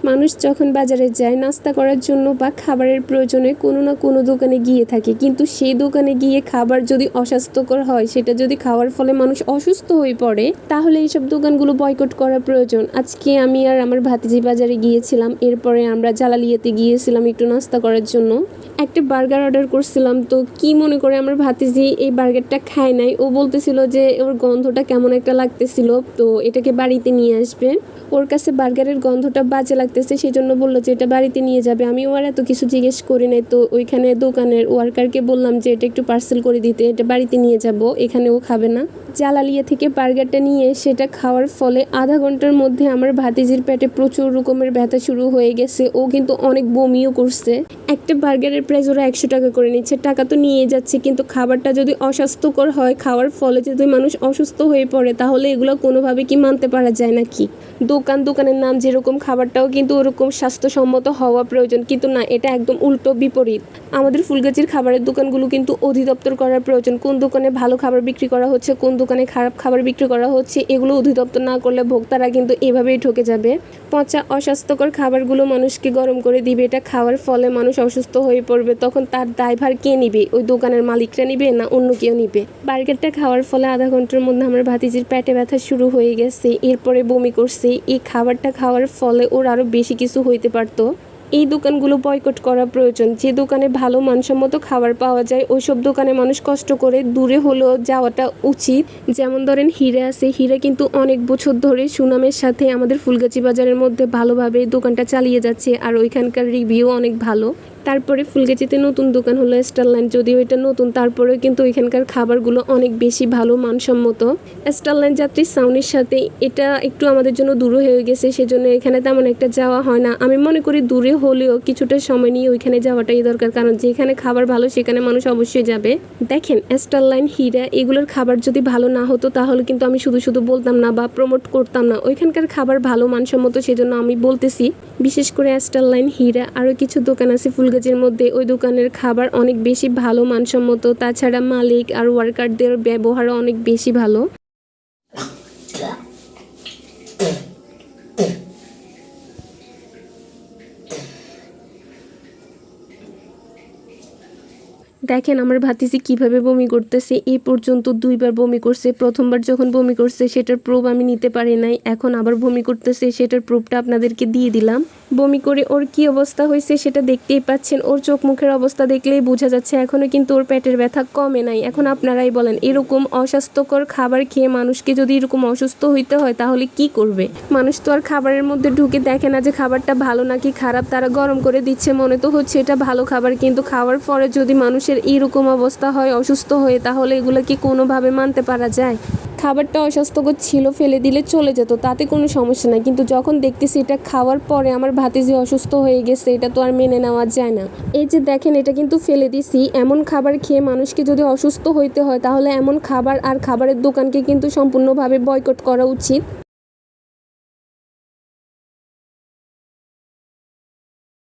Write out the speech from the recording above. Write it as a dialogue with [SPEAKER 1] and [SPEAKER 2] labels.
[SPEAKER 1] মানুষ যখন বাজারে যায় নাস্তা করার জন্য বা খাবারের প্রয়োজনে কোনো না কোনো দোকানে গিয়ে থাকে, কিন্তু সেই দোকানে গিয়ে খাবার যদি অস্বাস্থ্যকর হয়, সেটা যদি খাওয়ার ফলে মানুষ অসুস্থ হয়ে পড়ে, তাহলে এইসব দোকানগুলো বয়কট করা প্রয়োজন। আজকে আমি আর আমার ভাতিজি বাজারে গিয়েছিলাম, এরপরে আমরা জালালিয়াতে গিয়েছিলাম একটু নাস্তা করার জন্য। একটা বার্গার অর্ডার করছিলাম, তো কি মনে করে আমার ভাতিজি এই বার্গারটা খায় নাই। ও বলতেছিল যে ওর গন্ধটা কেমন একটা লাগতেছিল, তো এটাকে বাড়িতে নিয়ে আসবে। ওর কাছে বার্গারের গন্ধটা বাজে লাগতেছে, সেই জন্য বললো যে এটা বাড়িতে নিয়ে যাবে। আমি ওর এত কিছু জিজ্ঞেস করি নাই, তো ওইখানে দোকানের ওয়ার্কারকে বললাম যে এটা একটু পার্সেল করে দিতে, এটা বাড়িতে নিয়ে যাব, এখানে ও খাবে না। জালালিয়া থেকে বার্গারটা নিয়ে সেটা খাওয়ার ফলে আধা ঘন্টার মধ্যে আমার ভাতিজির পেটে প্রচুর রকমের ব্যথা শুরু হয়ে গেছে। ও কিন্তু অনেক বমিও করছে। একটা বার্গারের প্রাইস ওরা 100 টাকা করে নিচ্ছে, টাকা তো নিয়ে যাচ্ছে, কিন্তু খাবারটা যদি অস্বাস্থ্যকর হয়, খাওয়ার ফলে যদি মানুষ অসুস্থ হয়ে পড়ে, তাহলে এগুলো কোনোভাবে কি মানতে পারা যায় নাকি? দোকানের নাম যেরকম, খাবারটাও কিন্তু ওরকম স্বাস্থ্যসম্মত হওয়া প্রয়োজন, কিন্তু না, এটা একদম উল্টো বিপরীত। আমাদের ফুলগাজীর খাবারের দোকানগুলো কিন্তু অধিদপ্তর করার প্রয়োজন। কোন দোকানে ভালো খাবার বিক্রি করা হচ্ছে, কোন দোকানে খারাপ খাবার বিক্রি করা হচ্ছে, এগুলো অধিদপ্তর না করলে ভোক্তারা কিন্তু এভাবেই ঠকে যাবে। পচা অস্বাস্থ্যকর খাবারগুলো মানুষকে গরম করে দিবে, এটা খাওয়ার ফলে মানুষ অসুস্থ হয়ে পড়বে। তখন তার দায়ভার কে নিবে? ওই দোকানের মালিকরা নিবে না অন্য কেউ নিবে? বার্গারটা খাওয়ার ফলে আধা ঘন্টার মধ্যে আমার ভাতিজির পেটে ব্যথা শুরু হয়ে গেছে, এরপরে বমি করছে। এই খাবারটা খাওয়ার ফলে ওর আরও বেশি কিছু হইতে পারতো। এই দোকানগুলো বয়কট করা প্রয়োজন। যে দোকানে ভালো মানসম্মত খাবার পাওয়া যায়, ওইসব দোকানে মানুষ কষ্ট করে দূরে হলেও যাওয়াটা উচিত। যেমন ধরেন হীরা আছে, হীরা কিন্তু অনেক বছর ধরে সুনামের সাথে আমাদের ফুলগাজী বাজারের মধ্যে ভালোভাবে দোকানটা চালিয়ে যাচ্ছে, আর ওইখানকার রিভিউ অনেক ভালো। তারপরে ফুলগাজীতে নতুন দোকান হলো স্টারলাইন, যদিও এটা নতুন, তারপরেও কিন্তু ওইখানকার খাবারগুলো অনেক বেশি ভালো মানসম্মত। স্টারলাইন যাত্রী সাউনির সাথে এটা একটু আমাদের জন্য দূরে হয়ে গেছে, সেজন্য এখানে তেমন একটা যাওয়া হয় না। আমি মনে করি দূরে হলেও কিছুটা সময় নিয়ে ওইখানে যাওয়াটাই দরকার, কারণ যেখানে খাবার ভালো সেখানে মানুষ অবশ্যই যাবে। দেখেন, স্টারলাইন, হীরা, এগুলোর খাবার যদি ভালো না হতো তাহলে কিন্তু আমি শুধু শুধু বলতাম না বা প্রমোট করতাম না। ওইখানকার খাবার ভালো মানসম্মত, সেজন্য আমি বলতেছি। বিশেষ করে স্টারলাইন, হীরা, আরও কিছু দোকান আছে ফুলগাজীর মধ্যে, ওই দোকানের খাবার অনেক বেশি ভালো মানসম্মত। তাছাড়া মালিক আর ওয়ার্কারদের ব্যবহারও অনেক বেশি ভালো। দেখেন আমার ভাতিজি কিভাবে বমি করতেছে। এই পর্যন্ত 2বার বমি করছে। প্রথমবার যখন বমি করছে সেটার প্রুফ আমি নিতে পারি নাই, এখন আবার বমি করতেছে, সেটার প্রুফটা আপনাদেরকে দিয়ে দিলাম। বমি করে ওর কি অবস্থা হয়েছে সেটা দেখতেই পাচ্ছেন। ওর চোখ মুখের অবস্থা দেখলেই বোঝা যাচ্ছে এখনও কিন্তু ওর পেটের ব্যথা কমে নাই। এখন আপনারাই বলেন, এরকম অস্বাস্থ্যকর খাবার খেয়ে মানুষকে যদি এরকম অসুস্থ হইতে হয় তাহলে কি করবে? মানুষ তো আর খাবারের মধ্যে ঢুকে দেখে না যে খাবারটা ভালো নাকি খারাপ। তারা গরম করে দিচ্ছে, মনে তো হচ্ছে এটা ভালো খাবার, কিন্তু খাওয়ার পরে যদি মানুষের এইরকম অবস্থা হয় অসুস্থ হয়ে, তাহলে এগুলো কি কোনোভাবে মানতে পারা যায়? খাবারটা অস্বাস্থ্যকর ছিল, ফেলে দিলে চলে যেত, তাতে কোনো সমস্যা নাই, কিন্তু যখন দেখতেছি এটা খাওয়ার পরে আমার ভাতিজি অসুস্থ হয়ে গেছে, এটা তো আর মেনে নেওয়া যায় না। এই যে দেখেন, এটা কিন্তু ফেলে দিছি। এমন খাবার খেয়ে মানুষকে যদি অসুস্থ হইতে হয়, তাহলে এমন খাবার আর খাবারের দোকানকে কিন্তু সম্পূর্ণভাবে বয়কট করা উচিত।